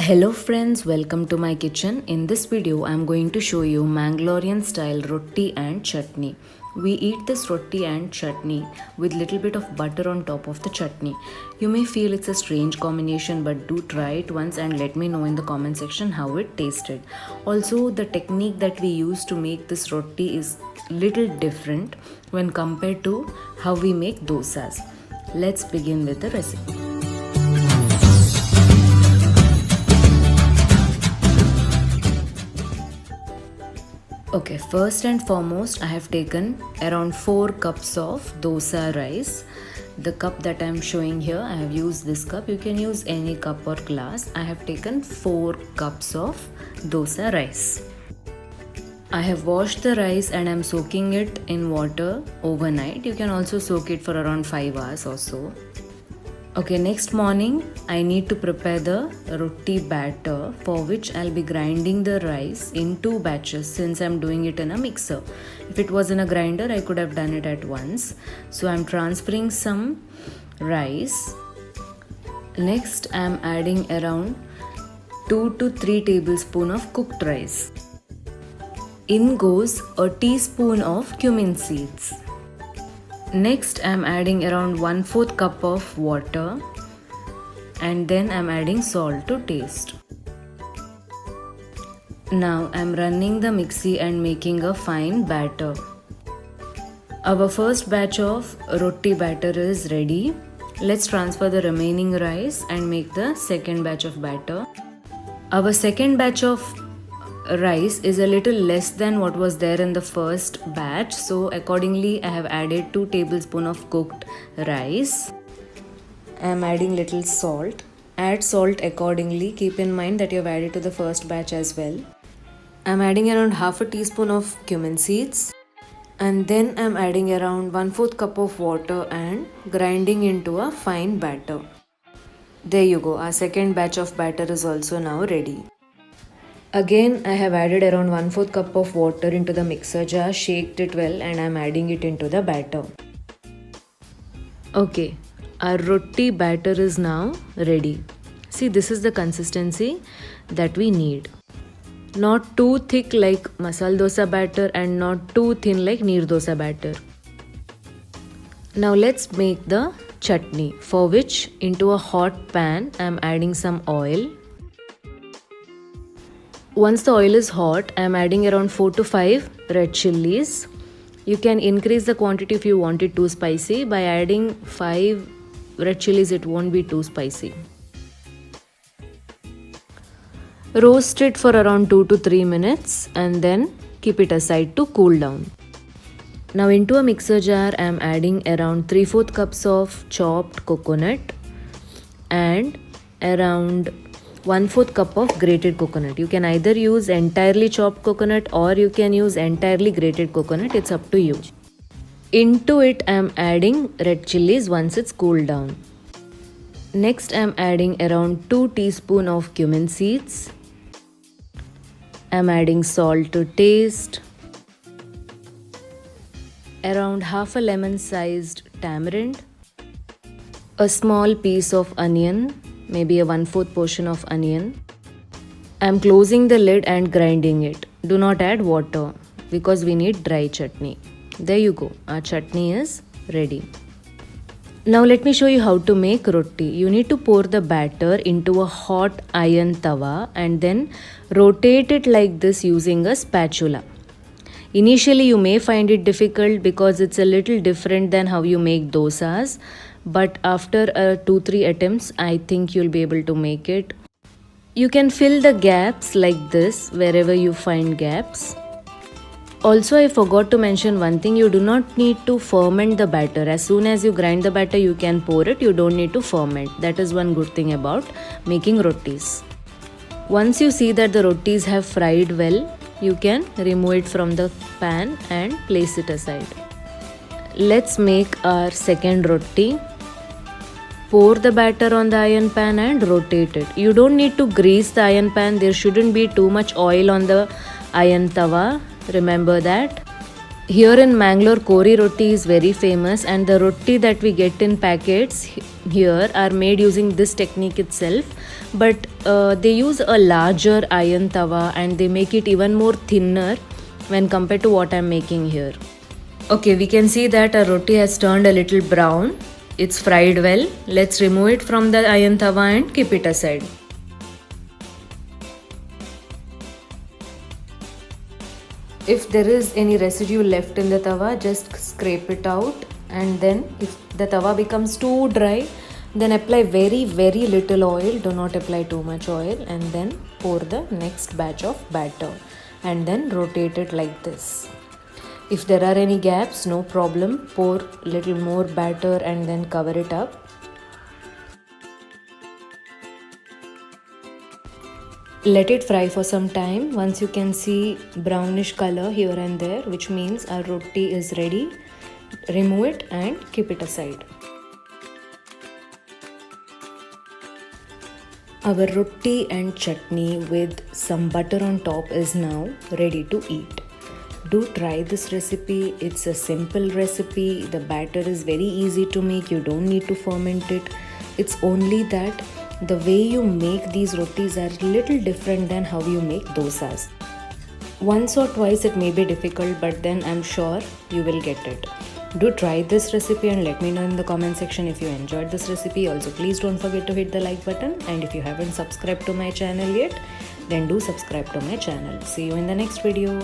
Hello friends, welcome to my kitchen. In this video, I am going to show you Mangalorean style roti and chutney. We eat this roti and chutney with little bit of butter on top of the chutney. You may feel it's a strange combination, but do try it once and let me know in the comment section how it tasted. Also, the technique that we use to make this roti is little different when compared to how we make dosas. Let's begin with the recipe. Okay, first and foremost, I have taken around 4 cups of dosa rice. The cup that I am showing here, I have used this cup. You can use any cup or glass. I have taken 4 cups of dosa rice. I have washed the rice and I am soaking it in water overnight. You can also soak it for around 5 hours or so. Okay, next morning I need to prepare the roti batter, for which I'll be grinding the rice in 2 batches since I'm doing it in a mixer. If it was in a grinder, I could have done it at once. So I'm transferring some rice. Next I'm adding around 2 to 3 tablespoons of cooked rice. In goes a teaspoon of cumin seeds. Next I am adding around 1/4 cup of water and then I am adding salt to taste. Now I am running the mixie and making a fine batter. Our first batch of roti batter is ready. Let's transfer the remaining rice and make the second batch of batter. Our second batch of rice is a little less than what was there in the first batch, so accordingly I have added 2 tablespoons of cooked rice. I am adding little salt. Add salt accordingly. Keep in mind that you have added to the first batch as well. I am adding around half a teaspoon of cumin seeds and then I am adding around 1/4 cup of water and grinding into a fine batter. There you go. Our second batch of batter is also now ready. Again, I have added around 1/4 cup of water into the mixer jar, shaked it well and I am adding it into the batter. Okay, our roti batter is now ready. See, this is the consistency that we need. Not too thick like masala dosa batter and not too thin like neer dosa batter. Now let's make the chutney, for which into a hot pan I am adding some oil. Once the oil is hot, I am adding around 4 to 5 red chillies. You can increase the quantity if you want it too spicy. By adding 5 red chillies, it won't be too spicy. Roast it for around 2 to 3 minutes and then keep it aside to cool down. Now into a mixer jar, I am adding around 3/4 cups of chopped coconut and around 1/4 cup of grated coconut. You can either use entirely chopped coconut or you can use entirely grated coconut. It's up to you. Into it I am adding red chillies once it's cooled down. Next I am adding around 2 teaspoons of cumin seeds. I am adding salt to taste. Around half a lemon sized tamarind. A small piece of onion, maybe a 1/4 portion of onion. I am closing the lid and grinding it. Do not add water because we need dry chutney. There you go. Our chutney is ready. Now let me show you how to make roti. You need to pour the batter into a hot iron tawa and then rotate it like this using a spatula. Initially you may find it difficult because it's a little different than how you make dosas. But after 2-3 attempts, I think you'll be able to make it. You can fill the gaps like this wherever you find gaps. Also, I forgot to mention one thing. You do not need to ferment the batter. As soon as you grind the batter, you can pour it. You don't need to ferment. That is one good thing about making rotis. Once you see that the rotis have fried well, you can remove it from the pan and place it aside. Let's make our second roti. Pour the batter on the iron pan and rotate it. You don't need to grease the iron pan. There shouldn't be too much oil on the iron tawa. Remember that. Here in Mangalore, Kori roti is very famous, and the roti that we get in packets here are made using this technique itself. But they use a larger iron tawa and they make it even more thinner when compared to what I'm making here. Okay, we can see that our roti has turned a little brown. It's fried well. Let's remove it from the iron tawa and keep it aside. If there is any residue left in the tawa, just scrape it out, and then if the tawa becomes too dry, then apply very little oil. Do not apply too much oil, and then pour the next batch of batter and then rotate it like this. If there are any gaps, no problem, pour little more batter and then cover it up. Let it fry for some time. Once you can see brownish color here and there, which means our roti is ready, remove it and keep it aside. Our roti and chutney with some butter on top is now ready to eat. Do try this recipe. It's a simple recipe. The batter is very easy to make. You don't need to ferment it. It's only that the way you make these rotis are a little different than how you make dosas. Once or twice it may be difficult, but then I'm sure you will get it. Do try this recipe and let me know in the comment section if you enjoyed this recipe. Also, please don't forget to hit the like button, and if you haven't subscribed to my channel yet, then do subscribe to my channel. See you in the next video.